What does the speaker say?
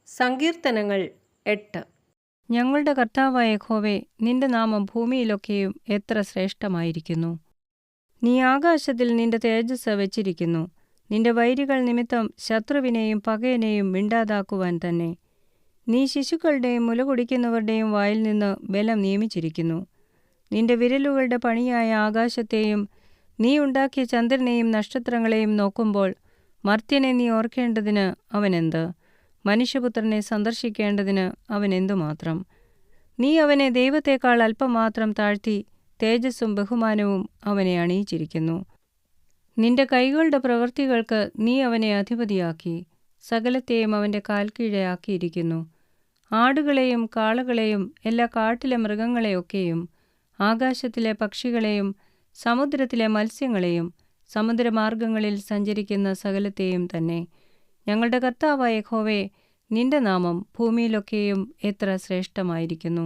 സങ്കീർത്തനങ്ങൾ 8. ഞങ്ങളുടെ കർത്താവായ യഹോവേ, നിന്റെ നാമം ഭൂമിയിലൊക്കെയും എത്ര ശ്രേഷ്ഠമായിരിക്കുന്നു. നീ ആകാശത്തിൽ നിന്റെ തേജസ്സ് വച്ചിരിക്കുന്നു. നിന്റെ വൈരികൾ നിമിത്തം ശത്രുവിനെയും പകയനെയും മിണ്ടാതാക്കുവാൻ തന്നെ. നീ ശിശുക്കളുടെയും മുലകുടിക്കുന്നവരുടെയും വായിൽ നിന്ന് ബലം നിയമിച്ചിരിക്കുന്നു. നിന്റെ വിരലുകളുടെ പണിയായ ആകാശത്തെയും നീ ഉണ്ടാക്കിയ ചന്ദ്രനെയും നക്ഷത്രങ്ങളെയും നോക്കുമ്പോൾ മർത്യനെ നീ ഓർക്കേണ്ടതിന് അവനെന്ത്? മനുഷ്യപുത്രനെ സന്ദർശിക്കേണ്ടതിന് അവൻ എന്തുമാത്രം? നീ അവനെ ദൈവത്തേക്കാൾ അല്പം മാത്രം താഴ്ത്തി തേജസ്സും ബഹുമാനവും അവനെ അണിയിച്ചിരിക്കുന്നു. നിന്റെ കൈകളുടെ പ്രവൃത്തികൾക്ക് നീ അവനെ അധിപതിയാക്കി സകലത്തെയും അവൻ്റെ കാൽക്കീഴാക്കിയിരിക്കുന്നു. ആടുകളെയും കാളകളെയും എല്ലാ കാട്ടിലെ മൃഗങ്ങളെയൊക്കെയും ആകാശത്തിലെ പക്ഷികളെയും സമുദ്രത്തിലെ മത്സ്യങ്ങളെയും സമുദ്രമാർഗങ്ങളിൽ സഞ്ചരിക്കുന്ന സകലത്തെയും തന്നെ. ഞങ്ങളുടെ കർത്താവായ യഹോവേ, നിന്റെ നാമം ഭൂമിയിലൊക്കെയും എത്ര ശ്രേഷ്ഠമായിരിക്കുന്നു.